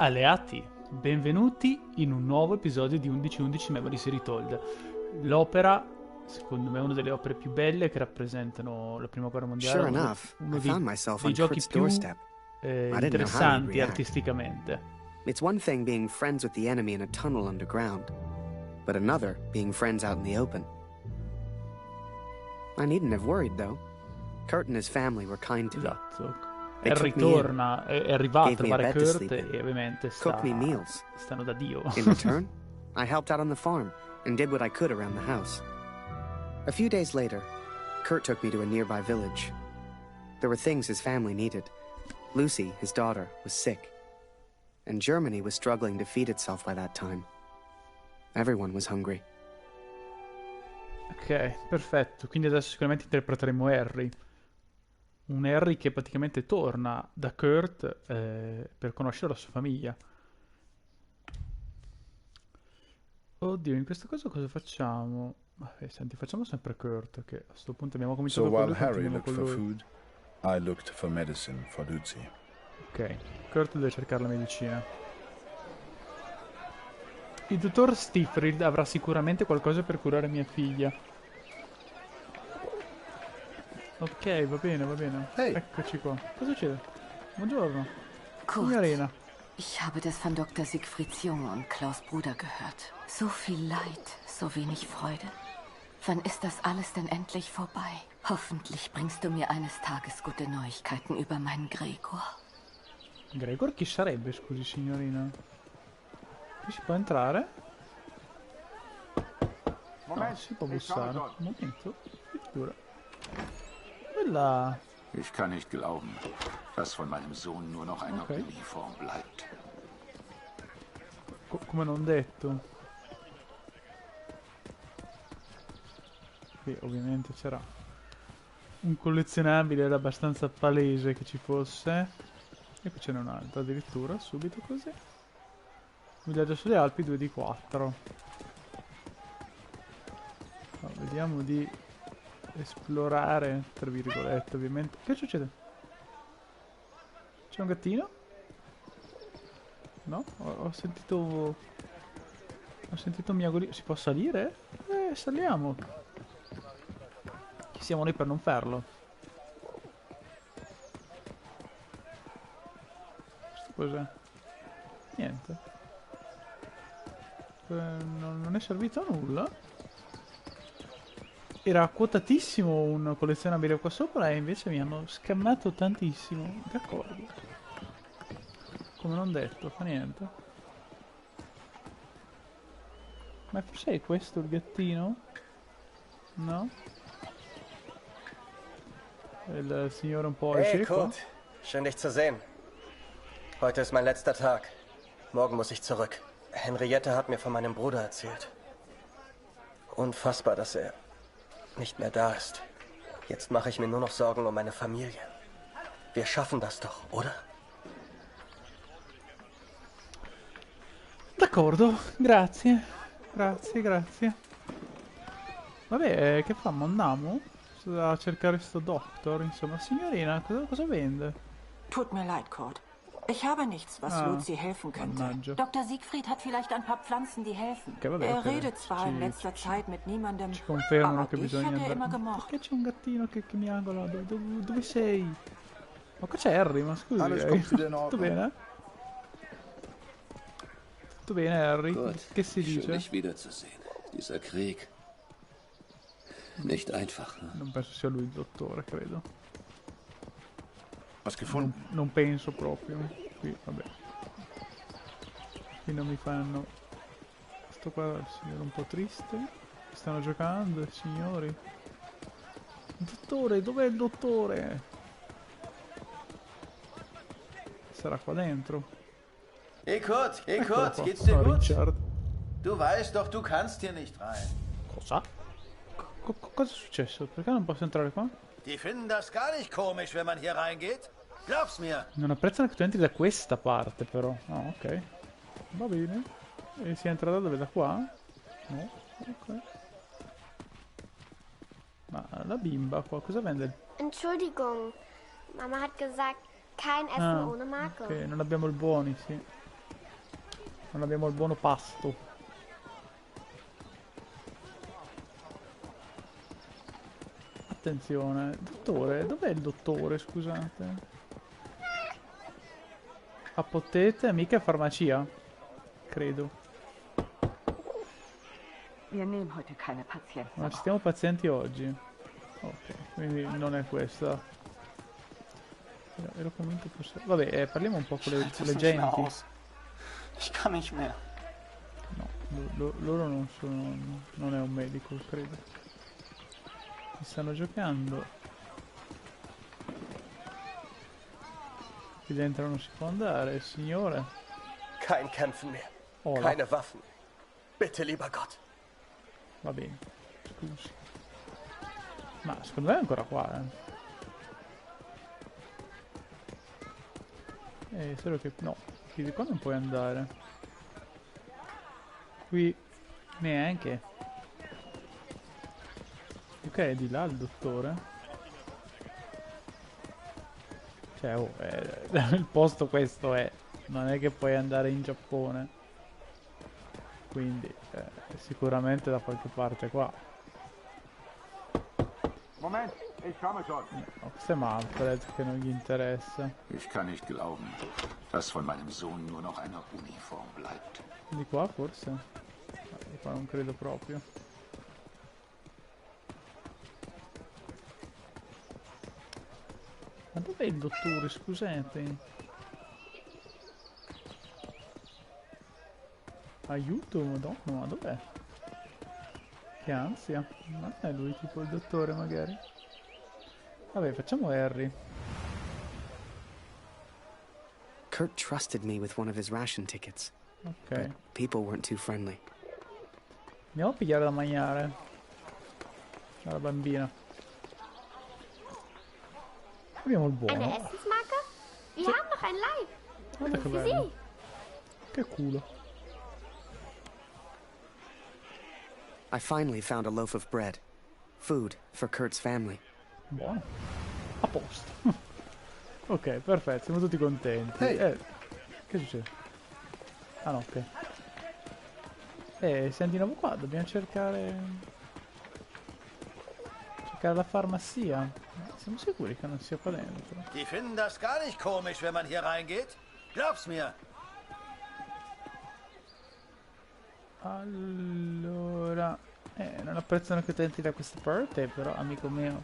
Alleati, benvenuti in un nuovo episodio di 1111 Memories Retold. L'opera, secondo me, è una delle opere più belle che rappresentano la Prima Guerra Mondiale. Sure enough, I found myself on giochi Kurt's più doorstep. I didn't know how he'd interessanti react. artisticamente. It's one thing being friends with the enemy in a tunnel underground, but another being friends out in the open. I needn't have worried, though. Kurt and his family were kind to me. Esatto. They took me Ritorna, è arrivato a gave me a trovare bed to Kurt sleep in, e ovviamente cooked me meals. stanno da Dio. In return, I helped out on the farm and did what I could around the house. A few days later, Kurt took me to a nearby village. There were things his family needed. Lucy, his daughter, was sick. And Germany was struggling to feed itself by that time. Everyone was hungry. Ok, perfetto. Quindi adesso sicuramente interpreteremo Harry. Un Harry che praticamente torna da Kurt per conoscere la sua famiglia. Oddio, in questo caso cosa facciamo? Vabbè, senti, facciamo sempre Kurt, che a sto punto abbiamo cominciato So con while lui, Harry continuiamo looked con for lui. food, I looked for medicine for Lucy. Ok, Kurt deve cercare la medicina. Il dottor Stifrid avrà sicuramente qualcosa per curare mia figlia. Ok, va bene, va bene. Hey. Eccoci qua. Cosa succede? Buongiorno. Kurt, Signorina. ich habe das von Dr. Siegfrieds Junge und Klaus Bruder gehört. So viel Leid, so wenig Freude. Wann ist das alles denn endlich vorbei? Hoffentlich bringst du mir eines Tages gute Neuigkeiten über meinen Gregor. Gregor chi sarebbe, scusi signorina? Qui si può entrare? No, si può bussare. Un momento. Addirittura. Quella... Ich kann nicht glauben, dass von meinem Sohn nur noch eine Okay. Uniform bleibt. come non detto. Qui ovviamente c'era un collezionabile, era abbastanza palese che ci fosse. E qui ce n'è un altro addirittura, subito così. Villaggio sulle Alpi 2 di 4. Vediamo di esplorare, tra virgolette ovviamente. Che succede? C'è un gattino? No? Ho sentito miagolio. Si può salire? Saliamo. Chi siamo noi per non farlo? Questo cos'è? Niente. Non è servito a nulla. Era quotatissimo un collezionabile qua sopra e invece mi hanno scammato tantissimo. D'accordo. Come non detto, fa niente. Ma forse è questo il gattino? No? Il signore un po' Hey esce qua. Kurt, schön dich zu sehen. Heute ist mein letzter Tag. Morgen muss ich zurück. Henriette hat mir von meinem Bruder erzählt. Unfassbar, dass er nicht mehr da ist. Jetzt mache ich mir nur noch Sorgen um meine Familie. Wir schaffen das doch, oder? D'accordo, grazie. Grazie. Vabbè, che famo? Andiamo? A cercare sto doctor, insomma. Signorina, cosa vende? Tut mir leid, Kurt. Ich habe nichts, was Lucy helfen könnte. Mannaggia. Dr. Siegfried hat vielleicht ein paar Pflanzen, die helfen. Okay, vabbè, Er ok. redet zwar in letzter Zeit mit niemandem, Ci confermano aber che dich bisogna hat er immer andare. gemocht. Perché c'è un gattino che miagola? Dove sei? Ma qua c'è Harry, ma scusi. Alles kommt wieder in Tutto Ordnung. bene? Tutto bene, Harry? Gut, Che si schön dice? dich wiederzusehen. Dieser Krieg. Nicht einfach, ne? Non penso sia lui il dottore, credo. Was gefunden? Non penso proprio. Qui, vabbè. Qui non mi fanno... Sto qua, il signore un po' triste. Stanno giocando, signori. Dottore, dov'è il dottore? Sarà qua dentro. Hey Kurt, Eccolo qua. geht's dir Sono gut? Richard. Du weißt doch, du kannst hier nicht rein. Cosa? Cosa è successo? Perché non posso entrare qua? Die finden das gar nicht komisch, wenn man hier reingeht. Glaub's mir. Non apprezzano che tu entri da questa parte, però. Ah, ok. Va bene. E si entra da dove? Da qua? No? Ok. Ma la bimba qua cosa vende? Entschuldigung, Mama hat gesagt, kein Essen ohne Marke. Ok, non abbiamo il buoni, sì. Non abbiamo il buono pasto. Attenzione. Dottore, dov'è il dottore, scusate? Apotete, mica farmacia? Credo. Non ci stiamo pazienti oggi. Ok, quindi non è questa. Ero convinto fosse... Vabbè, parliamo un po' con le genti. No, loro non sono... non è un medico, credo. Mi stanno giocando. Qui dentro non si può andare, signore. Kein Kämpfen mehr. Hola. Keine Waffen. Bitte, lieber Gott. Va bene, scusi. Ma secondo me è ancora qua, solo che... no, qui di qua non puoi andare. Qui neanche. Ok, è di là il dottore. Cioè, oh, il posto questo è. Non è che puoi andare in Giappone. Quindi, sicuramente da qualche parte qua. Moment, ich komme schon. No, questo è Manfred che non gli interessa. Ich kann nicht glauben, dass von meinem Sohn nur noch eine Uniform bleibt. Di qua forse? No, di qua non credo proprio. Ma dov'è il dottore, scusate? Aiuto, madonna, ma dov'è? Che ansia. Non è lui tipo il dottore magari? Vabbè, facciamo Harry. Kurt trusted me with one of his ration tickets. Ok. People weren't too friendly. Andiamo a pigliare da mangiare. Alla bambina. Abbiamo il buono. Eine Essensmarke? Wir haben noch ein Live. Guarda che Für bello. Sie. Che culo. I finally found a loaf of bread. Food for Kurt's family. Buono. A posto. Ok, perfetto, siamo tutti contenti. Ehi. Che succede? Ah no, ok. Siamo di nuovo qua, dobbiamo cercare la farmacia. Siamo sicuri che non sia qua dentro? Die finden das gar nicht komisch, wenn man hier reingeht. Glaub's mir. Allora, non apprezzano che tu entri da questa parte, però amico mio,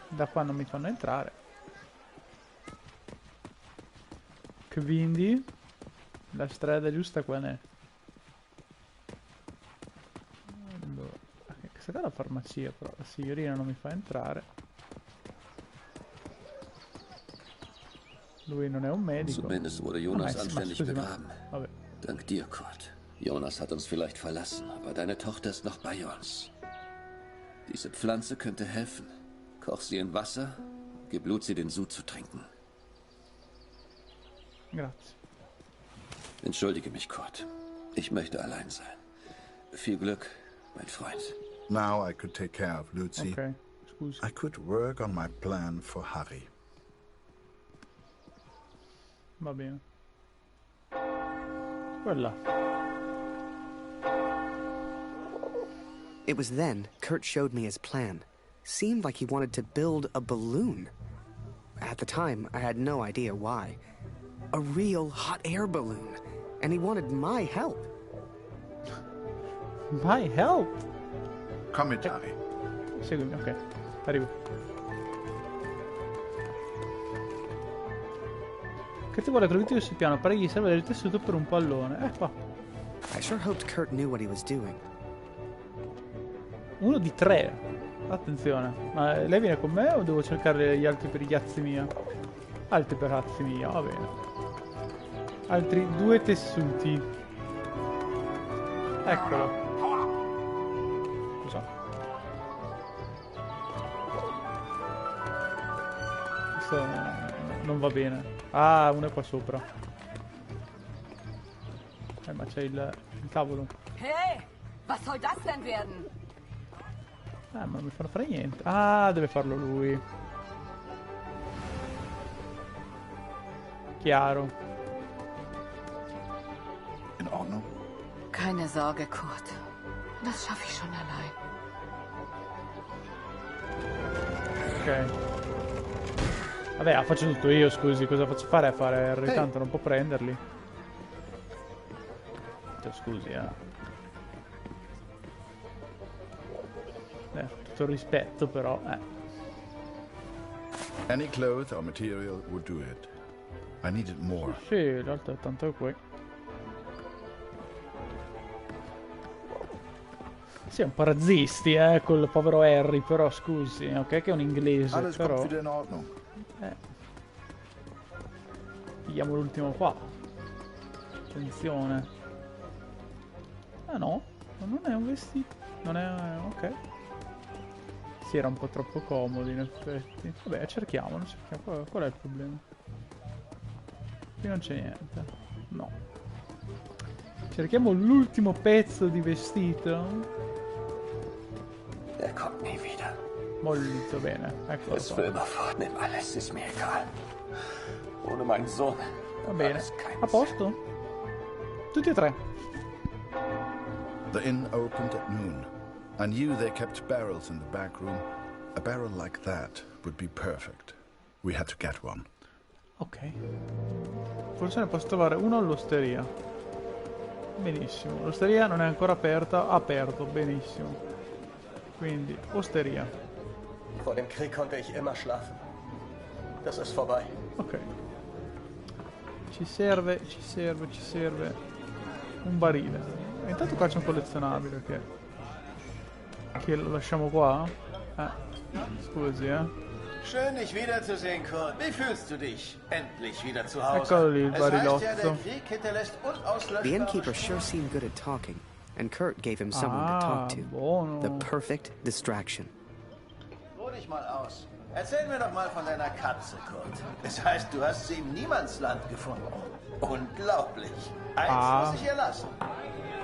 da qua non mi fanno entrare. Quindi la strada giusta qua è. Allora, questa qua è la farmacia, però la signorina non mi fa entrare. Lui non è un medico. Zumindest wurde Jonas anständig begraben. Vabbè. Dank dir, Kurt. Jonas hat uns vielleicht verlassen, aber deine Tochter ist noch bei uns. Diese Pflanze könnte helfen. Koch sie in Wasser, gib Luzi den Sud zu trinken. Grazie. Entschuldige mich, Kurt. Ich möchte allein sein. Viel Glück, mein Freund. Now I could take care of Lucy. Ok, scusi. I could work on my plan for Harry. Va bene. Quella. It was then Kurt showed me his plan. Seemed like he wanted to build a balloon. At the time, I had no idea why. A real hot air balloon. And he wanted my help. My help? Come with Harry. Seguimi, ok. Arrivo. Che ti vuole che l'obiettivo sia piano, pare che gli serve del tessuto per un pallone. Qua. I sure hoped Kurt knew what he was doing. Uno di 3. Attenzione. Ma lei viene con me o devo cercare gli altri per i ghiazzi mia? Altri per razzi mia, va bene. Altri 2 tessuti. Eccolo. Scusa. Questo non va bene. Ah, uno è qua sopra. Ma c'è il tavolo. Hey, was soll das denn werden? Ma non mi fanno fare niente. Ah, deve farlo lui. Chiaro. Keine Sorge, Kurt. Das schaffe ich schon allein. Ok. Vabbè, la faccio tutto io, scusi. Cosa faccio fare a fare Harry? Tanto non può prenderli. Cioè, scusi, tutto il rispetto, però, Any cloth or material would do it. I needed more. Sì, in realtà tanto è qui. Sì, è un po' razzisti, col povero Harry, però scusi, ok che è un inglese, Alles però... kommt wieder in Ordnung. Pigliamo l'ultimo qua. Attenzione. Ah no, non è un vestito, non è... ok. Sì, era un po' troppo comodi in effetti. Vabbè, cerchiamolo, cerchiamo. Qual è il problema? Qui non c'è niente. No. Cerchiamo l'ultimo pezzo di vestito. Er kommt nie wieder. Molto bene, eccolo Es qua. will immer fort, nimm alles, ist mir egal. Ohne meinen Sohn. Va bene, a posto? Tutti e tre. The inn opened at noon. I knew they kept barrels in the back room. A barrel like that would be perfect. We had to get one. Ok. Forse ne posso trovare uno all'osteria. Benissimo. L'osteria non è ancora aperta. Aperto, benissimo. Quindi, osteria. Vor dem Krieg konnte ich immer schlafen. Das ist vorbei. Ok. Ci serve un barile. E intanto qua c'è un collezionabile che lo lasciamo qua. Scusi, Schön, dich wiederzusehen, Kurt. Wie fühlst du dich? Endlich wieder zu Hause. Eccolo lì il Es heißt ja, der barilotto. Krieg hinterlässt unauslöschbare The innkeeper sure seemed good at talking, and Kurt gave him someone to talk to. Buono. The perfect distraction. Ruh dich mal aus. Erzähl mir doch mal von deiner Katze, Kurt. Es heißt, du hast sie im Niemandsland gefunden. Unglaublich. Eins muss ich ihr lassen.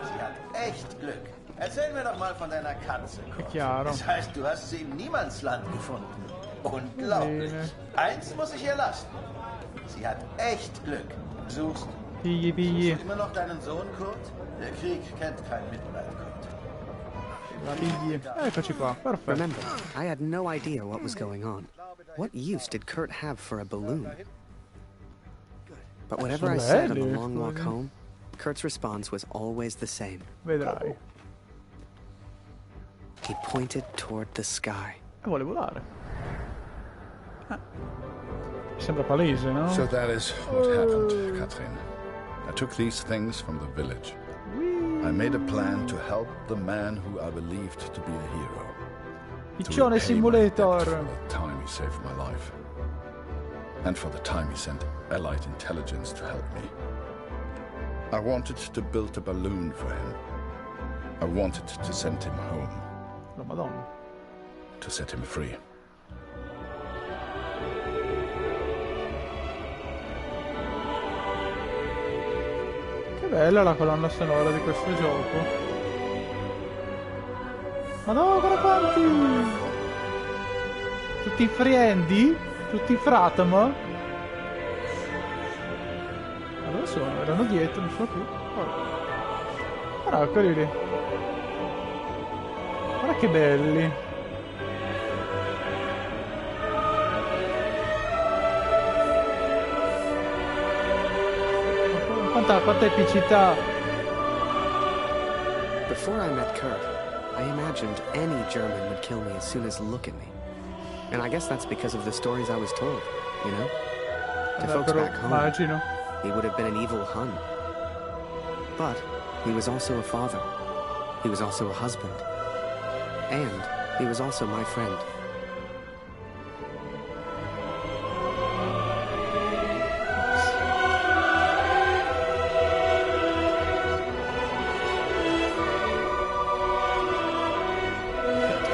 Sie hat echt Glück. Erzähl mir doch mal von deiner Katze, Kurt. Chiaro. Es heißt, du hast sie im Niemandsland gefunden. Unglaublich. Eins muss ich ihr lassen. Sie hat echt Glück. Suchst du immer noch deinen Sohn, Kurt? Der Krieg kennt kein Mitleid, Kurt. Eccoci qua, perfetto. Remember, I had no idea what was going on. What use did Kurt have for a balloon? But whatever I said on the long walk home, Kurt's response was always the same. Vedrai. He pointed toward the sky. E vuole volare. Sembra palese, no? So that is what happened, Katrin. I took these things from the village. I made a plan to help the man who I believed to be a hero. Piccione simulator. For the time he saved my life. And for the time he sent allied intelligence to help me. I wanted to build a balloon for him. I wanted to send him home. La Madonna. To set him free. Che bella la colonna sonora di questo gioco. Madonna, guarda quanti! Tutti i friendi? Tutti i fratam? Ma dove sono? Erano dietro, non sono più. Guarda, quelli lì. Guarda che belli. Quanta epicità. Before I met Kurt, I imagined any German would kill me as soon as look at me. And I guess that's because of the stories I was told, you know? To folks back home, immagino. he would have been an evil Hun. But he was also a father. He was also a husband. And he was also my friend.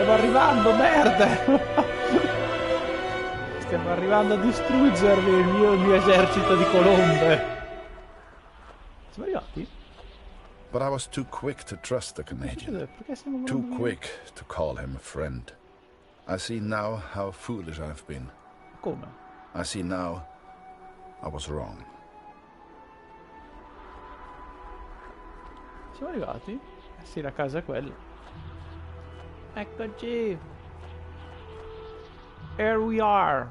Stiamo arrivando, merda! Stiamo arrivando a distruggervi il mio esercito di colombe. Siamo arrivati? But I was too quick to trust the Canadian. Too quick to call him a friend. I see now how foolish I've been. Come? I see now I was wrong. Siamo arrivati? Eh sì, la casa è quella. Eccoci. Here we are.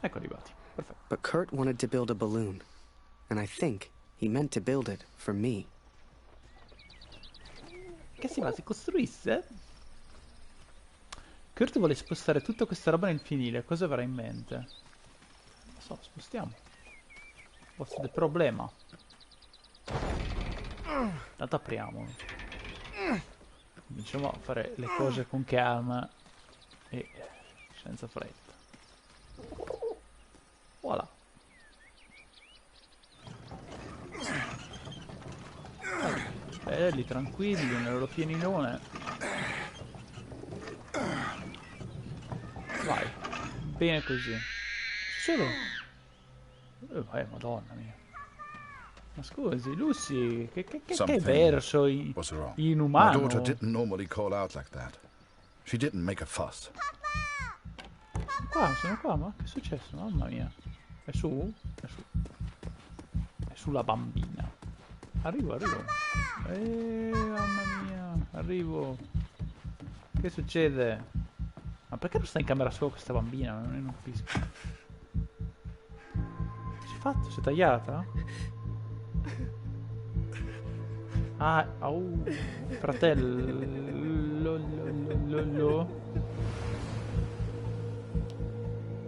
Ecco arrivati. Perfetto. But Kurt wanted to build a balloon, and I think he meant to build it for me. Che si costruisse? Kurt vuole spostare tutta questa roba nel finile. Cosa avrà in mente? Non so, spostiamo. What's the problema? Intanto apriamolo. Cominciamo a fare le cose con calma e senza fretta. Voilà. Belli, tranquilli, nel loro pieninone. Vai. Bene così. Solo. Vai, madonna mia. Ma scusi, Lucy, che verso inumano? My daughter didn't normally call out like that. She didn't make a fuss. Qua, sono qua, ma che è successo? Mamma mia. È su? È su. È sulla bambina. Arrivo. Mamma mia. Arrivo. Che succede? Ma perché non sta in camera sua questa bambina? Non capisco. Che si è fatto? Si è tagliata? Ah, fratello.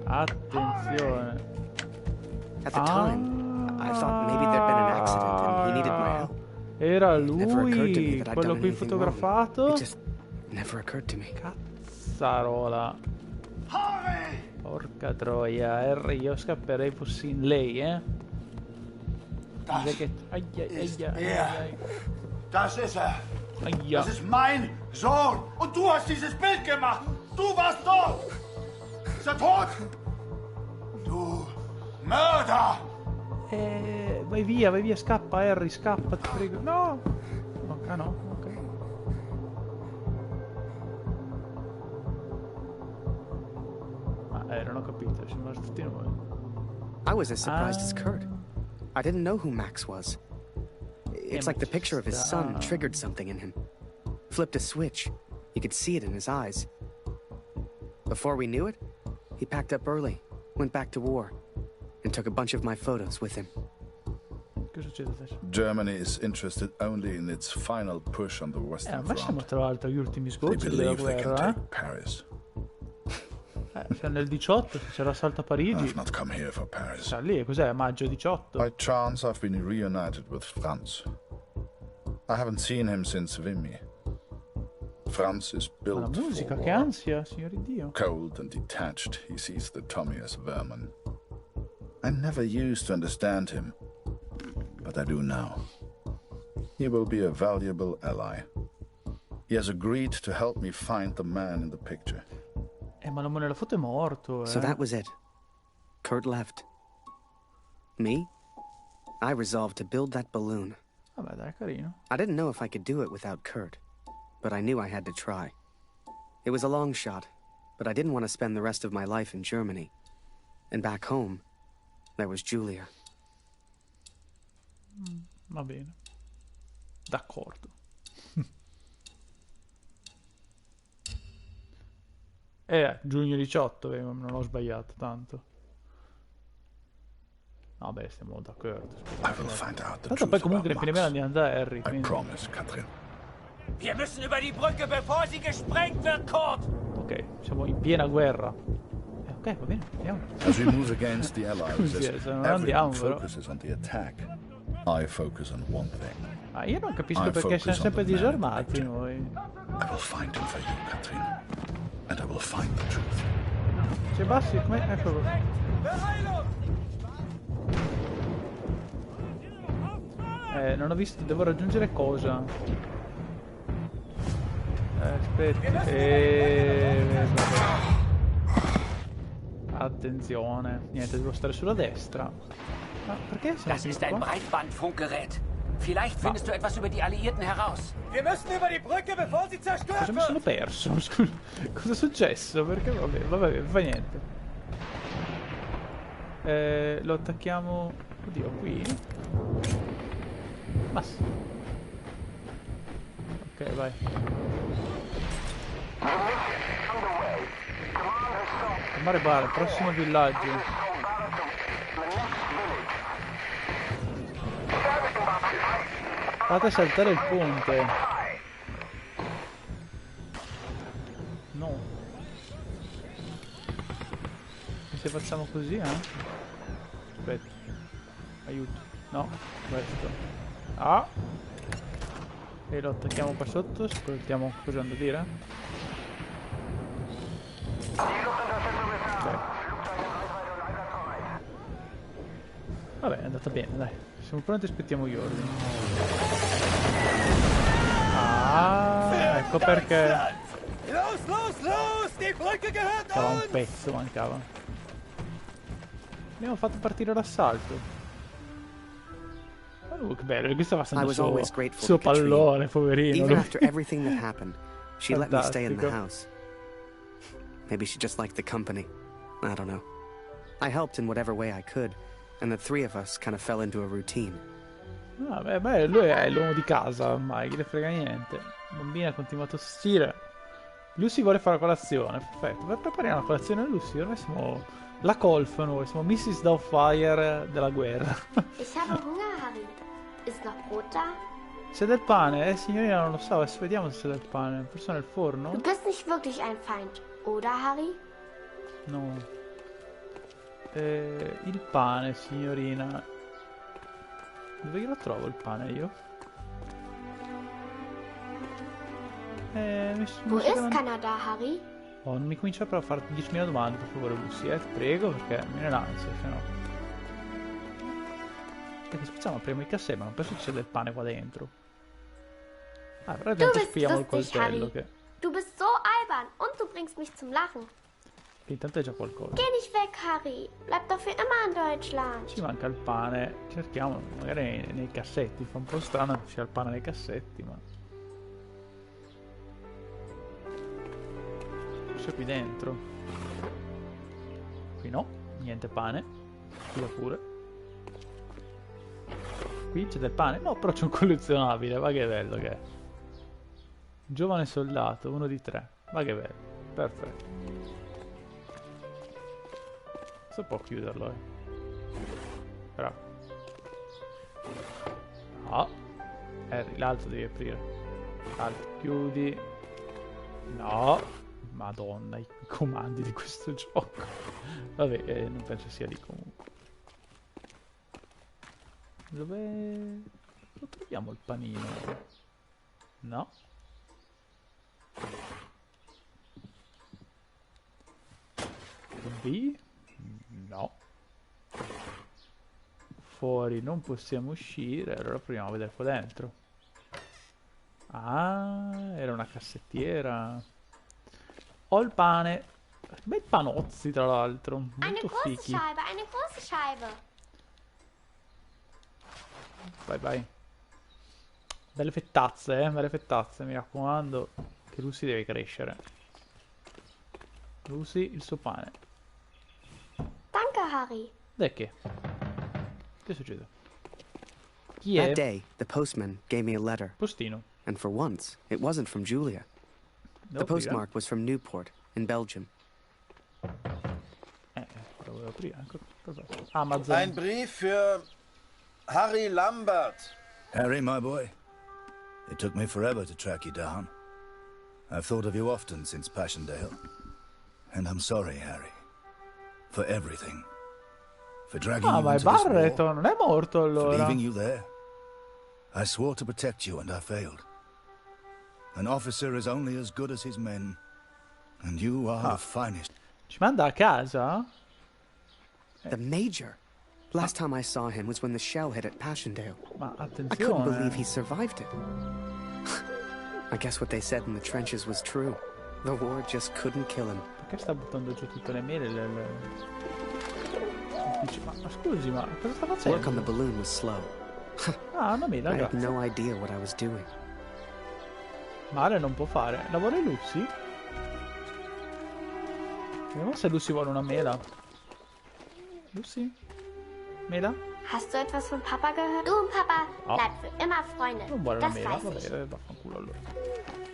Attenzione. At the time, I thought maybe there'd been an accident and he needed my help. Era It never occurred to me lui, that I'd quello done qui anything fotografato. wrong. It just never occurred to me. Cazzarola. Porca troia, Harry, io scapperei fossi in lei, Das che... ist er. Das ist er. Aia. Das ist mein Sohn. Und du hast dieses Bild gemacht. Du warst dort. Ist er tot? Du Mörder. Vai via, scappa Harry, scappa, ti prego. No! Ah no, ok. Non ho capito, siamo tutti noi. I was as surprised as Kurt. I didn't know who Max was. It's like the picture of his son triggered something in him. Flipped a switch. You could see it in his eyes. Before we knew it, he packed up early, went back to war, and took a bunch of my photos with him. Che succede adesso? Germany is interested only in its final push on the Western ma siamo Front. tra l'altro agli ultimi They sgoccioli della believe they can guerra, take Paris. Cioè nel 18 c'era l'assalto a Parigi. I've not come here for Paris. Cioè lì, cos'è? Maggio 18? By chance, I've been reunited with Franz. I haven't seen him since Vimy. Franz is Ma la built musica, for che war. ansia, signore Dio. Cold and detached, he sees the Tommy as vermin. I never used to understand him, but I do now. He will be a valuable ally. He has agreed to help me find the man in the picture. Ma l'uomo nella foto è morto, So that was it. Kurt left. Me? I resolved to build that balloon. Vabbè, dai, carino. I didn't know if I could do it without Kurt, but I knew I had to try. It was a long shot, but I didn't want to spend the rest of my life in Germany. And back home, there was Julia. Va bene. D'accordo. Giugno 18, non ho sbagliato tanto. Vabbè, stiamo d'accordo. Tanto poi comunque nel finale andiamo da Harry, I quindi... promise, Katrin. Wir müssen über die Brücke, bevor sie gesprengt wird, Kurt! Ok, siamo in piena guerra. Ok, va bene, andiamo. As we move against the Allies, Sì, as se non andiamo, everyone però. focuses on the attack, I focus on one thing. Ah, io non capisco I perché focus siamo on sempre the man in the disarmati picture. noi. I will find him for you, Katrin. And I will find the truth. C'è Bassi, come... Eccolo. Non ho visto, devo raggiungere cosa? Aspetti. Vabbè. Attenzione. Niente, devo stare sulla destra. Ma perché siamo Das ist ein Breitbandfunkgerät. Vielleicht findest du etwas über die Alliierten heraus. Wir müssen über die Brücke, bevor sie zerstört Cosa mi sono perso? Scusa, cosa è successo? Perché vabbè, fa niente. Lo attacchiamo... Oddio, qui? Ma sì. Ok, vai. Mare Bar, prossimo villaggio. Fate saltare il ponte. No. E se facciamo così, Aspetta. Aiuto. No, questo. Ah! E lo attacchiamo qua sotto, ascoltiamo cosa hanno da dire. Ok. Vabbè, è andata bene, dai. Siamo pronti, aspettiamo gli ordini. Ah, ecco perché. Mancava un pezzo, mancava. Abbiamo fatto partire l'assalto. Che bello, lui stava facendo il suo pallone, poverino. Even after everything that happened, she let me stay in the house. Maybe she just liked the company. I don't know. I helped in whatever way I could, and the three of us kind of fell into a routine. Ah, beh, lui è l'uomo di casa ormai, chi le frega niente. La bambina ha continuato a tossire. Lucy vuole fare la colazione, perfetto. Prepariamo la colazione a Lucy, ora siamo la Colf, noi siamo Mrs. Doubtfire della guerra. Ich habe Hunger, Harry. Ist noch Brot da? C'è del pane? Signorina, non lo so, adesso vediamo se c'è del pane. Forse nel forno? Du bist nicht wirklich ein Feind, oder, Harry? No. Il pane, signorina. Dove glielo trovo il pane io? Wo ist Kanada, Harry? Oh, non mi comincia però a fare 10.000 domande, per favore, Lucy, ti prego, perché me ne l'ansia, se no. Perché facciamo apriamo i cassetti, ma non penso ci sia del pane qua dentro. Ah, però intanto spiamo il coltello che... Du bist so albern und du bringst mich zum Lachen. Che intanto è già qualcosa. Geh nicht weg, Harry. Bleib doch für immer in Deutschland. Ci manca il pane. Cerchiamo, magari nei cassetti. Fa un po' strano che sia il pane nei cassetti, ma... Forse qui dentro. Qui no, niente pane. Qui pure. Qui c'è del pane? No, però c'è un collezionabile, va che bello che è. Giovane soldato, 1 di 3. Va che bello, perfetto. Questo può chiuderlo, Bravo. No. Harry, l'altro devi aprire. L'altro, chiudi. No. Madonna, i comandi di questo gioco. Vabbè, non penso sia lì comunque. Dove... Lo troviamo il panino? No. B? No. Fuori non possiamo uscire, allora proviamo a vedere qua dentro. Ah, era una cassettiera. Ho il pane. Bei panozzi tra l'altro. Molto fichi. Eine große Scheibe. Vai, vai. Belle fettazze, belle fettazze, mi raccomando. Che Lucy deve crescere. Lucy, il suo pane. Danke, Harry. Dai che? Che succede? Chi è? That day, the postman gave me a letter. Postino. And for once, it wasn't from Julia. The postmark was from Newport, in Belgium. Devo aprire anche. Amazon. Ein Brief für Harry Lambert. Harry, my boy. It took me forever to track you down. I've thought of you often since Passchendaele. And I'm sorry, Harry. For everything. For dragging you ma è into this Barrett, war. non è morto For allora. leaving you there. I swore to protect you and I failed. An officer is only as good as his men. And you are the finest. Ci manda a casa? The Major. Last time I saw him was when the shell hit at Passchendaele. Ma I couldn't attenzione. believe he survived it. I guess what they said in the trenches was true. The war just couldn't kill him. Perché sta buttando giù tutte le mele? Ma scusi, ma cosa sta facendo? Work on the balloon was slow. Ah, una mela, I had grazie. no idea what I was doing. Male non può fare. La vuole Lucy? Vediamo se Lucy vuole una mela. Lucy? Mela? Hast du etwas von Papa gehört? Du und Papa bleibt für immer Freunde. Non vuole la Das mela, weiß va ich. bene, vaffanculo allora.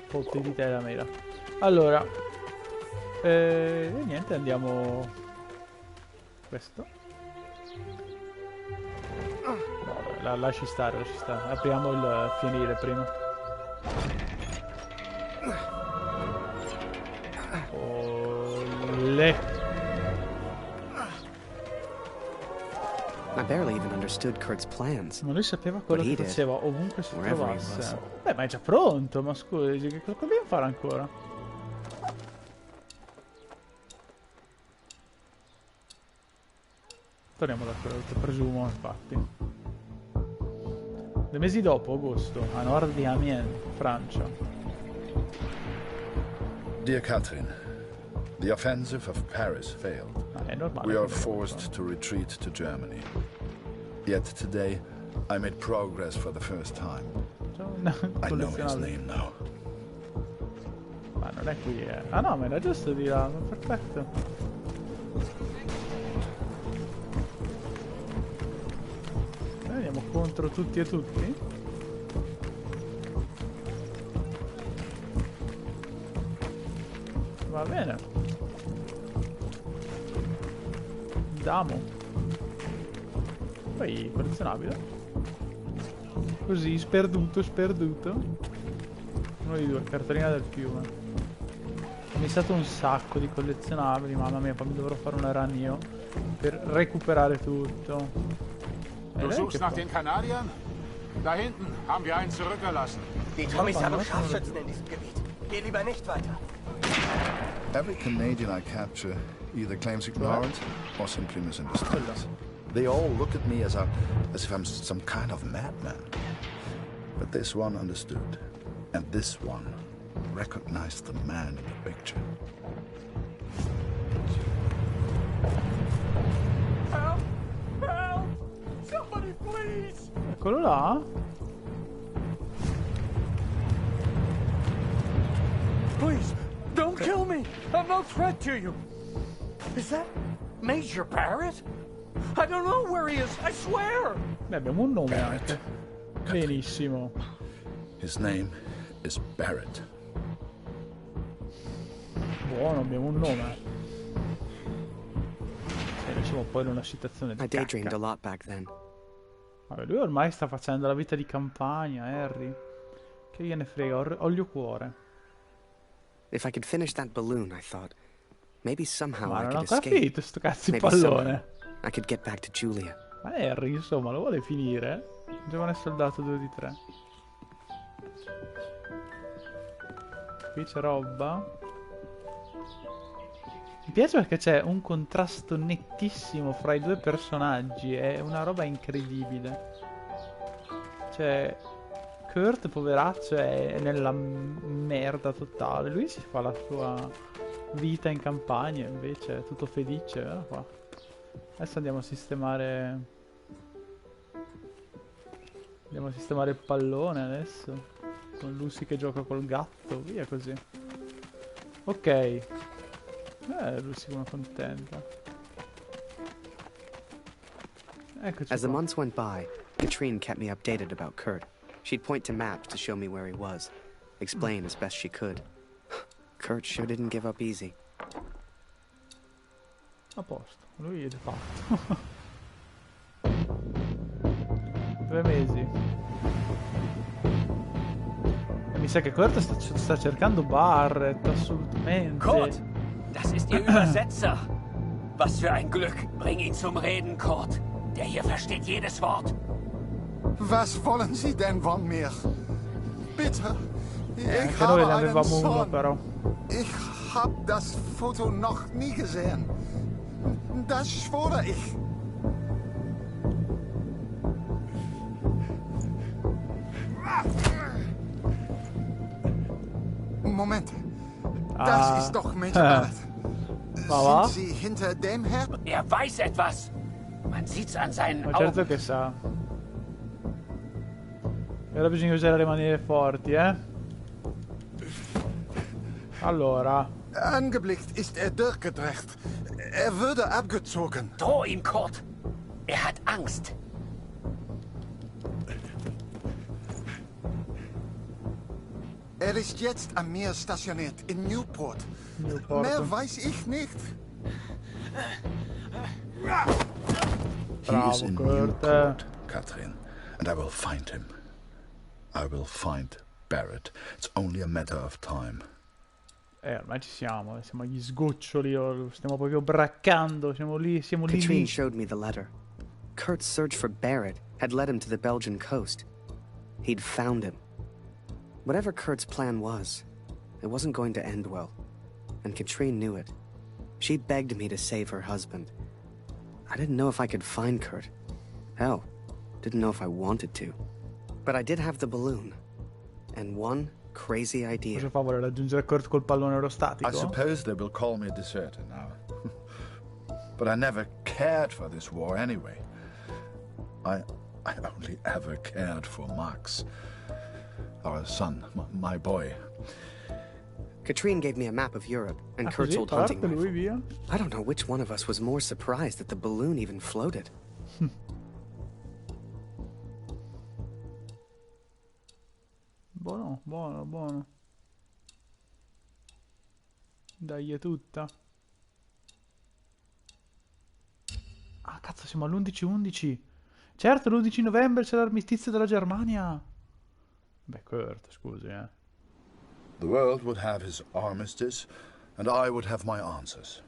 Fotti di te la mela. Allora, niente, andiamo... Questo. No, lasci stare, lasci stare. Apriamo il finire prima. Olè. I barely even understood Kurt's plans. Ma lui sapeva quello che faceva ovunque si trovasse. Beh, ma è già pronto, ma scusi, che cosa dobbiamo fare ancora? Torniamo da quello che presumo, infatti. 2 mesi dopo, agosto, a nord di Amiens, Francia. Dear Catherine, the offensive of Paris failed. We are forced to retreat to Germany. Yet today, I made progress for the first time. I know his name now. Ma non è qui, eh. Ah no, ma era giusto di là, perfetto. Andiamo contro tutti e tutti. Va bene. Andiamo. Poi collezionabile. Così, sperduto, sperduto. Uno di due, cartolina del fiume. Ho missato un sacco di collezionabili, mamma mia, poi mi dovrò fare una run io per recuperare tutto. Du suchst nach den Kanadiern? Da hinten haben wir einen zurückgelassen. Die Tommys haben Scharfschützen in diesem Gebiet. Geh lieber nicht weiter. Every Canadian I capture either claims ignorance or simply misunderstands. They all look at me as if I'm some kind of madman. But this one understood, and this one recognized the man in the picture. Help! Help! Somebody please! Eccolo là. Please, don't kill me! I'm no threat to you! Is that Major Barrett? I don't know where he is, I swear! Beh, abbiamo un nome anche. Benissimo. His name is Barrett. Buono, abbiamo un nome. E siamo poi in una situazione di I daydreamed cacca. a lot back then. Vabbè, lui ormai sta facendo la vita di campagna, Harry. Che gliene frega, olio cuore. If I could finish that balloon, I thought, maybe somehow Ma I non ho could ancora escape. finito sto cazzo di Maybe somehow pallone. I could get back to Julia. Ma Harry, insomma, lo vuole finire? Giovane soldato 2 di 3. Qui c'è roba. Mi piace perché c'è un contrasto nettissimo fra i due personaggi. È una roba incredibile. Cioè, Kurt, poveraccio, è nella merda totale. Lui si fa la sua vita in campagna, invece è tutto felice. Guarda qua. Adesso andiamo a sistemare... Andiamo a sistemare il pallone adesso. Con Lucy che gioca col gatto. Via così. Ok. Lucy come contenta. Eccoci As the qua. months went by, Katrine kept me updated about Kurt. She'd point to maps to show me where he was, explain as best she could. Kurt sure didn't give up easy. A posto, lui è fatto. 2 mesi. Mi sa che Kurt sta cercando Barrett, assolutamente. Kurt, das ist Ihr Übersetzer. Was für ein Glück. Bring ihn zum Reden, Kurt. Der hier versteht jedes Wort. Was wollen Sie denn von mir? Bitte, ich Anche noi habe ne einen avevamo uno, Sohn. però. Ich habe das Foto noch nie gesehen. Das schwöre ich. Moment. Das ist doch Major Barrett. Ma Sind Sie hinter dem her? Er weiß etwas. Man sieht's an seinen Ma certo Augen. che sa. E ora bisogna usare le maniere forti, eh? Allora. Angeblickt ist er durchgedreht. Er würde abgezogen. Droh ihm, Kurt. Er hat Angst. ist jetzt am Meer stationiert, in Newport. Mehr weiß ich nicht. He is in Newport, Catherine, and I will find him. I will find Barrett. It's only a matter of time. Ormai ci siamo agli sgoccioli, stiamo proprio braccando, siamo lì Katrine showed me the letter. Kurt's search for Barrett had led him to the Belgian coast. He'd found him. Whatever Kurt's plan was, it wasn't going to end well. And Katrine knew it. She begged me to save her husband. I didn't know if I could find Kurt. Hell, didn't know if I wanted to. But I did have the balloon. And one crazy idea. Cosa fa, vuole raggiungere Kurt col pallone aerostatico? I suppose they will call me a deserter now. But I never cared for this war anyway. I only ever cared for Max. Our son, my boy. Katrine gave me a map of Europe and Kurt's old hunting rifle. I don't know which one of us was more surprised that the balloon even floated. Buono, buono, buono. Dai, è tutta. Ah, cazzo, siamo all'11-11. Certo, l'11 novembre c'è l'armistizio della Germania. Beh, Kurt, scusi, The world would have his armistice, and I would have my answers.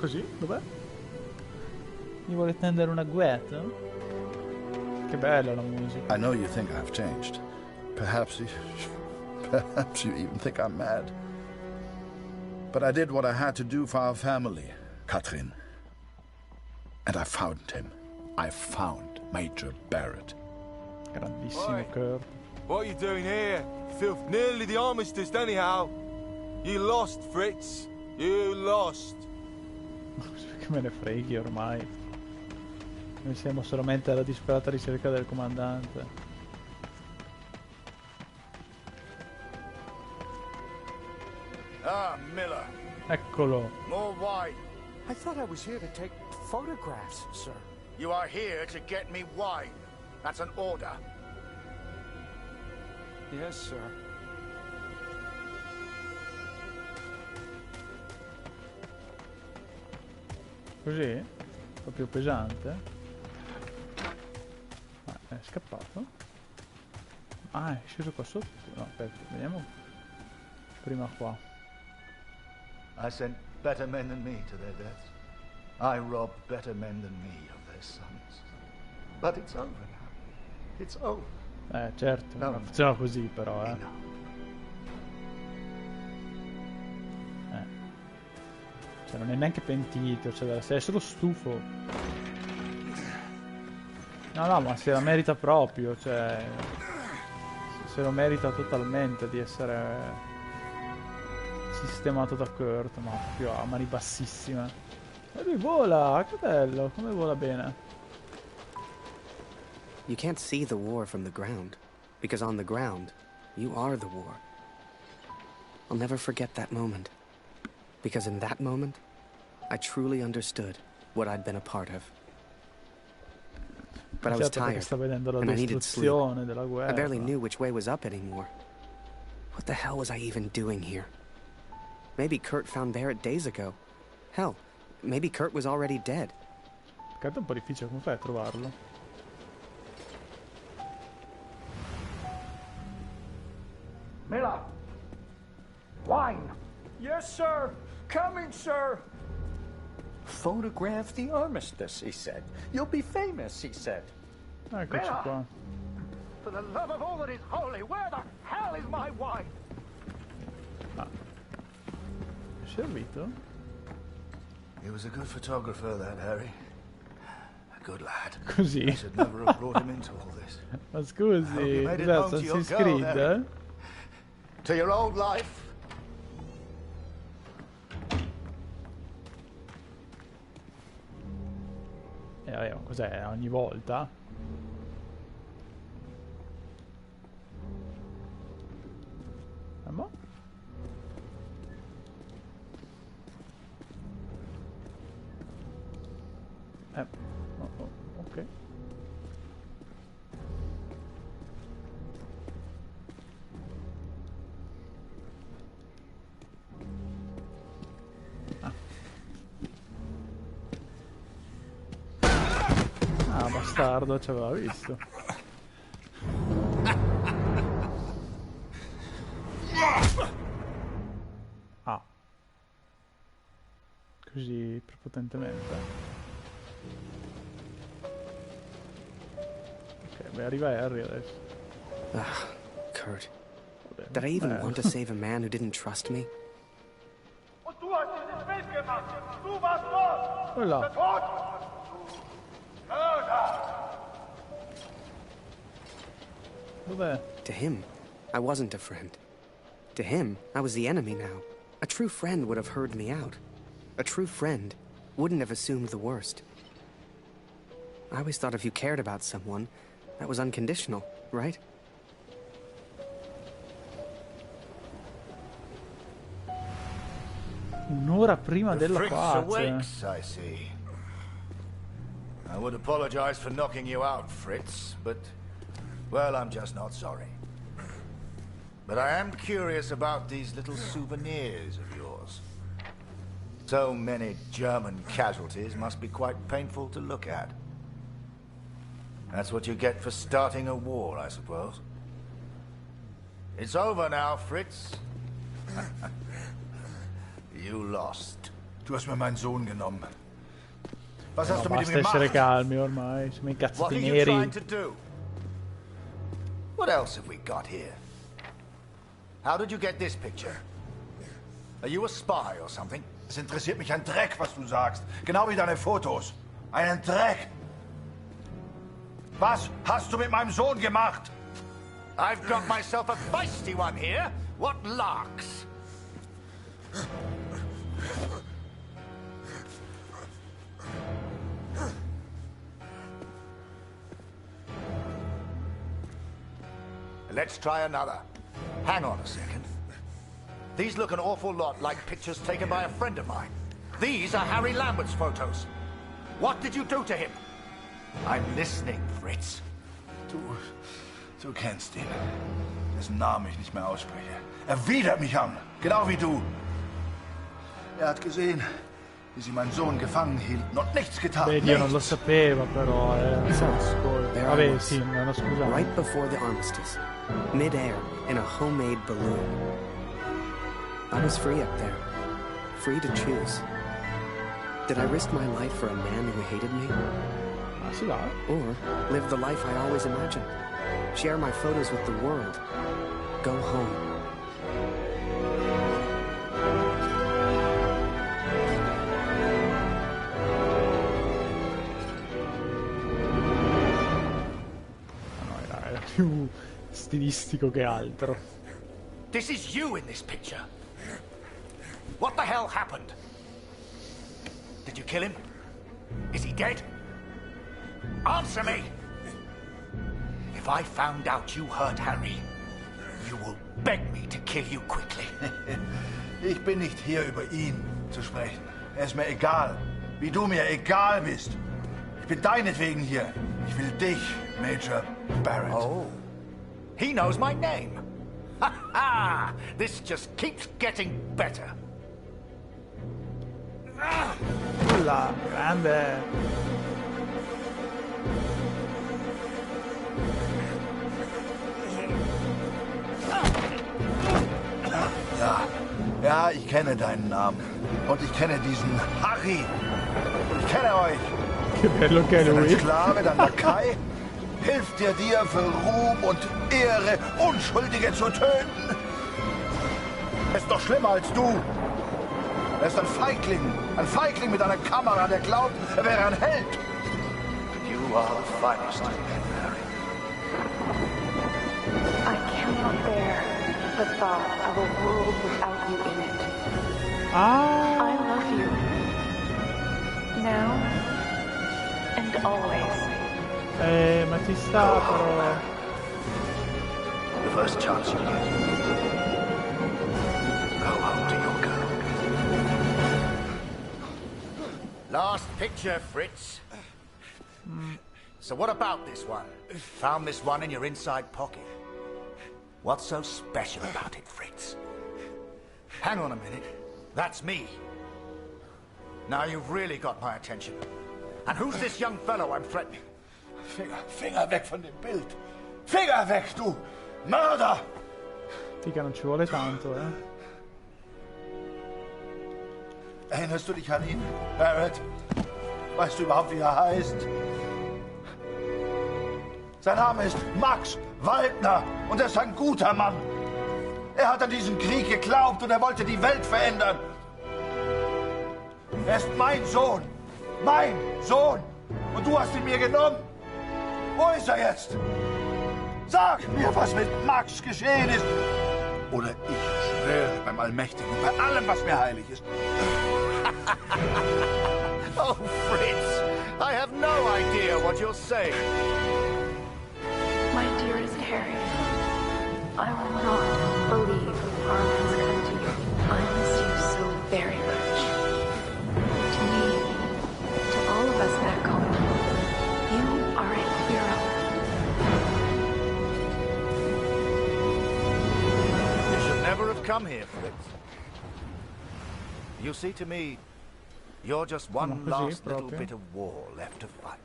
Così? Dov'è? Mi vuole tendere una guetta? Che bella la musica. I know you think I've changed. Perhaps you even think I'm mad. But I did what I had to do for our family, Catherine. And I found him. I found Major Barrett. Grandissimo Kurt. What are you doing here? Filth, nearly the armistice anyhow. You lost, Fritz. You lost. Che me ne freghi ormai. Noi siamo solamente alla disperata ricerca del comandante. Ah, Miller. Eccolo. More wine. I thought I was here to take photographs, sir. You are here to get me wine. That's an order. Yes, sir. Così? Proprio pesante? Ah, è scappato? Ah, è sceso qua sotto? No, aspetta, vediamo. Prima qua. I sent better men than me to their deaths. I robbed better men than me of their sons. But it's over now. It's over. Certo, No. non funziona così però, Cioè, non è neanche pentito, cioè, sei solo stufo. No, ma se la merita proprio, cioè... Se lo merita totalmente di essere sistemato da Kurt, ma proprio a mani bassissime. E lui vola, che bello, come vola bene. You can't see the war from the ground, because on the ground, you are the war. I'll never forget that moment, because in that moment, I truly understood what I'd been a part of. But I was tired, and I needed sleep. I barely knew which way was up anymore. What the hell was I even doing here? Maybe Kurt found Barrett days ago. Hell, maybe Kurt was already dead. Peccato è un po' difficile, come fai a trovarlo? Miller! Wine! Yes, sir! Coming, sir! Photograph the armistice, he said. You'll be famous, he said. Eccoci qua. For the love of all that is holy, where the hell is my wine? Ah. È servito? He was a good photographer, that Harry. A good lad. Così. I should never have brought him into all this. Ma scusi, Assassin's Creed? To your old life. Vabbè, cos'è? Ogni volta? Ma? Ok. Ah, bastardo, ci aveva visto. Ah. Così prepotentemente. Ok, beh, arriva Harry adesso. Kurt. Did I even want to save a man who didn't trust me? Und du hast dieses Bild gemacht! Du warst dort! Voilà. Der Tod! Dov'è? To him, I wasn't a friend. To him, I was the enemy now. A true friend would have heard me out. A true friend wouldn't have assumed the worst. I always thought if you cared about someone, that was unconditional, right? Un'ora prima della Fritz pace. awakes, I see. I would apologize for knocking you out, Fritz, but, well, I'm just not sorry. But I am curious about these little souvenirs of yours. So many German casualties must be quite painful to look at. That's what you get for starting a war, I suppose. It's over now, Fritz. You lost. Du hast mir meinen Sohn genommen. Was hast No, du mit ihm basta essere gemacht? calmi ormai, siamo What incazzati are you trying neri. to do? What else have we got here? How did you get this picture? Are you a spy or something? Es interessiert mich ein Dreck, was du sagst. Genau wie deine Fotos. Einen Dreck. Was hast du mit meinem Sohn gemacht? I've got myself a feisty one here. What larks? Let's try another. Hang on a second. These look an awful lot like pictures taken by a friend of mine. These are Harry Lambert's photos. What did you do to him? I'm listening, Fritz. Du kennst ihn. Dessen Namen ich nicht mehr ausspreche. Er widert mich an. Genau wie du. Er hat gesehen, wie sie meinen Sohn gefangen hielten und nichts getan. Vedi, io non lo sapevo però, So, ascolta. there I Vabbè, was, sì, non ho scusato. right before the armistice, mid-air, in a homemade balloon. I was free up there, free to choose. Did I risk my life for a man who hated me? Or live the life I always imagined? Share my photos with the world? Go home? Era più stilistico che altro. This is you in this picture. What the hell happened? Did you kill him? Is he dead? Answer me! If I found out you hurt Harry, you will beg me to kill you quickly. Ich bin nicht hier, über ihn zu sprechen. Er ist mir egal, wie du mir egal bist. Ich bin deinetwegen hier. Ich will dich, Major Barrett. Oh, he knows my name. Ha ha! This just keeps getting better. La grande. Ja, ich kenne deinen Namen. Und ich kenne diesen Harry. Ich kenne euch. Che bello che è Dein lui. Sklave, dein Lakai, hilft dir für Ruhm und Ehre Unschuldige zu töten. Er ist doch schlimmer als du. Er ist ein Feigling mit einer Kamera, der glaubt, er wäre ein Held. You are the finest of men, Harry. I cannot bear the thought of a world without you in it. I love you. Now and always. Ma ci sta però. The first chance you get. Go home to your girl. Last picture, Fritz. So what about this one? Found this one in your inside pocket. What's so special about it, Fritz? Hang on a minute. That's me. Now you've really got my attention. And who's this young fellow I'm threatening? Finger weg von dem Bild. Finger weg, du Mörder! Figa, non ci vuole tanto, Erinnerst du dich an ihn, Barrett? Weißt du überhaupt, wie er heißt? Sein Name ist Max Waldner und er ist ein guter Mann. Er hat an diesen Krieg geglaubt und er wollte die Welt verändern. Er ist mein Sohn. Mein Sohn. Und du hast ihn mir genommen. Wo ist er jetzt? Sag mir, was mit Max geschehen ist. Oder ich schwöre beim Allmächtigen, bei allem, was mir heilig ist. Oh, Fritz, I have no idea what you're saying. My dearest Harry, I will not believe harm has come to you. I miss you so very much. To me, to all of us back home, you are a hero. You should never have come here, Fritz. You see, to me, you're just one last little bit of war left to fight.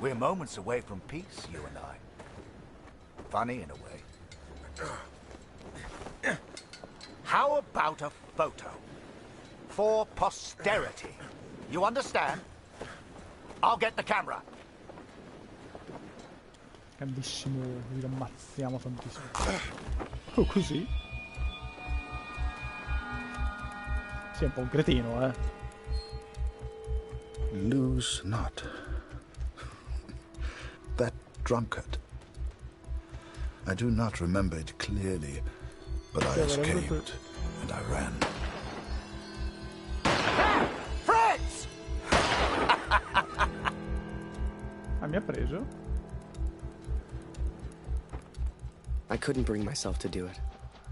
We're moments away from peace, you and I. Funny in a way. How about a photo? For posterity. You understand? I'll get the camera. Grandissimo, vi ammazziamo tantissimo. Oh, così? Sì, è un po' un cretino, Lose not. That drunkard. I do not remember it clearly, but I escaped and I ran. Fritz! Mi ha preso? I couldn't bring myself to do it.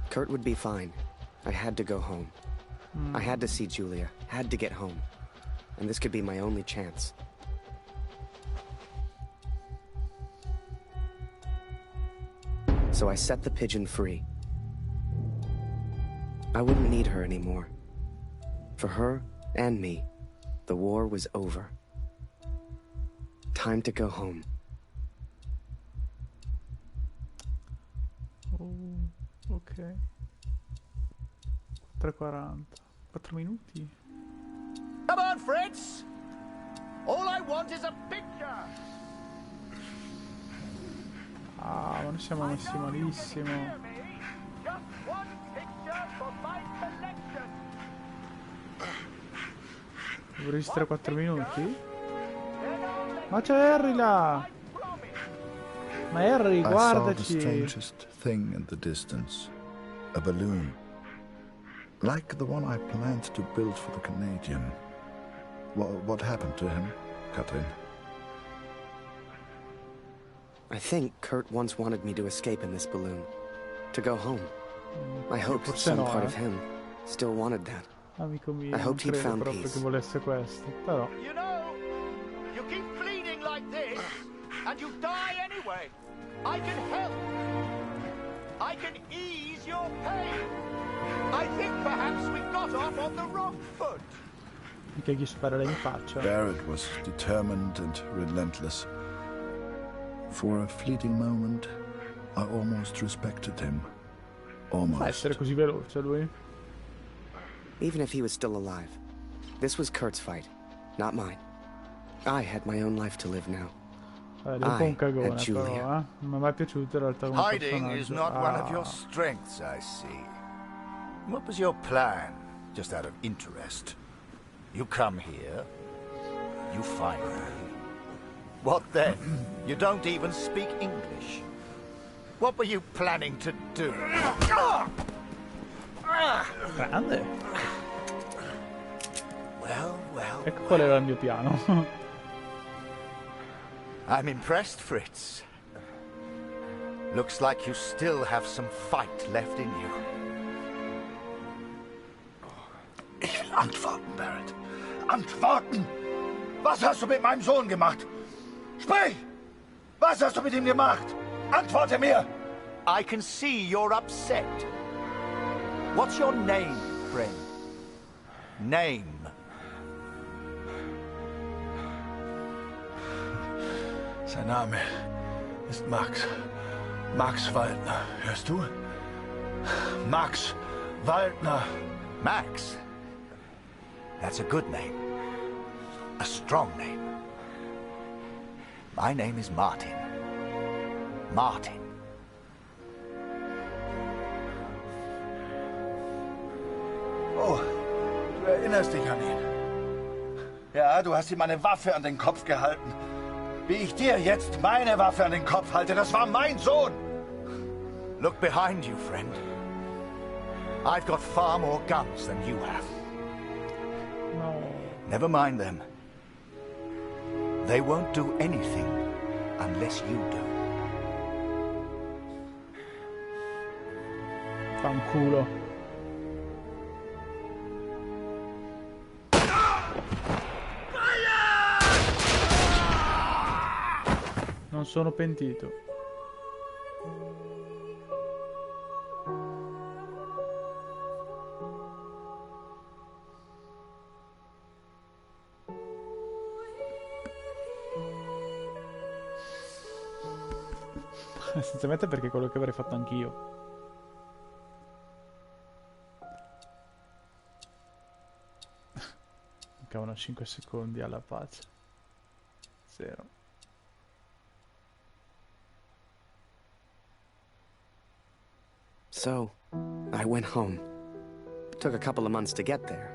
Kurt would be fine. I had to go home. I had to see Julia, had to get home. And this could be my only chance. So I set the pigeon free. I wouldn't need her anymore. For her and me, the war was over. Time to go home. Oh, ok. 3:40. 4 minuti. Come on, Fritz! All I want is a picture! Ah, ma noi siamo messi malissimo. Devo resistere 4 minuti? Ma c'è Harry là! Ma Harry, guardaci! I saw the strangest thing in the distance. A balloon. Like the one I planned to build for the Canadian. What happened to him, Katrin? I think Kurt once wanted me to escape in this balloon. To go home. I hoped some part of him still wanted that. Amico mio, I hoped he'd found proprio peace. che volesse questo, però. You know, you keep bleeding like this, and you die anyway. I can help. I can ease your pain. I think perhaps we got off on the wrong foot. Mica gli sparerei in faccia. Barrett was determined and relentless. For a fleeting moment, I almost respected him. Almost. Può essere così veloce lui? Even if he was still alive, this was Kurt's fight, not mine. I had my own life to live now. È un po' un cagone, però, non mi è piaciuto in realtà come Hiding is not one of your strengths, I see. What was your plan, just out of interest? You come here, you find me. What then? You don't even speak English. What were you planning to do? Grande. Well. Ecco qual era il mio piano. I'm impressed, Fritz. Looks like you still have some fight left in you. Ich will antworten, Barrett. Antworten! Was hast du mit meinem Sohn gemacht? Sprich! Was hast du mit ihm gemacht? Antworte mir! I can see you're upset. What's your name, friend? Name. Sein Name ist Max. Max Waldner. Hörst du? Max Waldner. Max? That's a good name. A strong name. My name is Martin. Martin. Oh, du erinnerst dich an ihn. Ja, du hast ihm eine Waffe an den Kopf gehalten. Wie ich dir jetzt meine Waffe an den Kopf halte, das war mein Sohn. Look behind you, friend. I've got far more guns than you have. No. Never mind them. They won't do anything unless you do. Fanculo. Non sono pentito. Essenzialmente perché è quello che avrei fatto anch'io. Mancavano 5 secondi alla pace. 0. So, I went home. Took a couple of months to get there.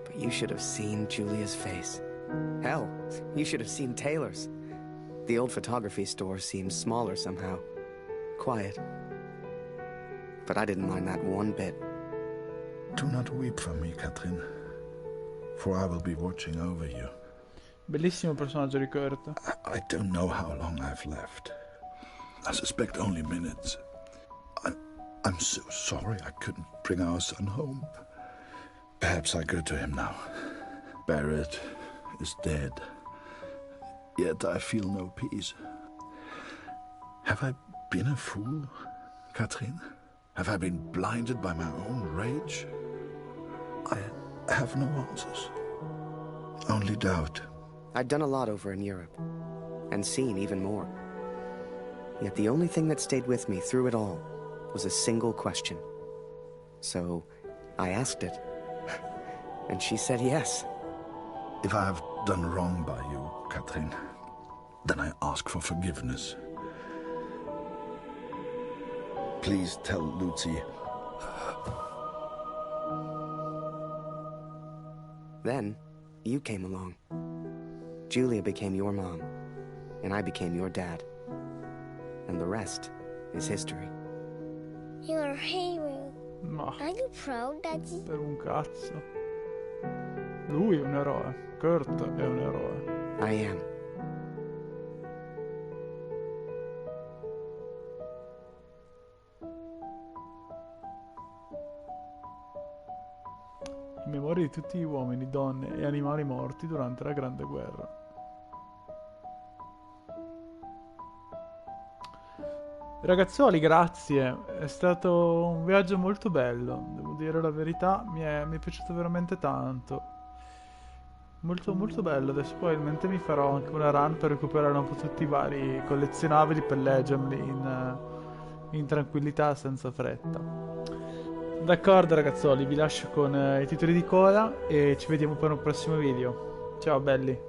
But you should have seen Julia's face. Hell, you should have seen Taylor's. The old photography store seemed smaller somehow. Quiet. But I didn't mind that one bit. Do not weep for me, Katrin. For I will be watching over you. Bellissimo personaggio di Kurt. I don't know how long I've left. I suspect only minutes. I'm so sorry I couldn't bring our son home. Perhaps I go to him now. Barrett is dead. Yet I feel no peace. Have I been a fool, Katrin? Have I been blinded by my own rage? I have no answers. Only doubt. I'd done a lot over in Europe, and seen even more. Yet the only thing that stayed with me through it all was a single question. So I asked it, and she said yes. If I have done wrong by you, Katrin, then I ask for forgiveness. Please tell Lucy. Then, you came along. Julia became your mom, and I became your dad. And the rest is history. You're a hero. Ma. Are you proud, Daddy? Per un cazzo. Lui è un eroe. Kurt è un eroe. I am. In memoria di tutti gli uomini, donne e animali morti durante la Grande Guerra. Ragazzoli, grazie, è stato un viaggio molto bello, devo dire la verità, mi è piaciuto veramente tanto. Molto molto bello, adesso probabilmente mi farò anche una run per recuperare un po' tutti i vari collezionabili per leggerli in tranquillità, senza fretta. D'accordo ragazzoli, vi lascio con i titoli di coda e ci vediamo per un prossimo video. Ciao belli!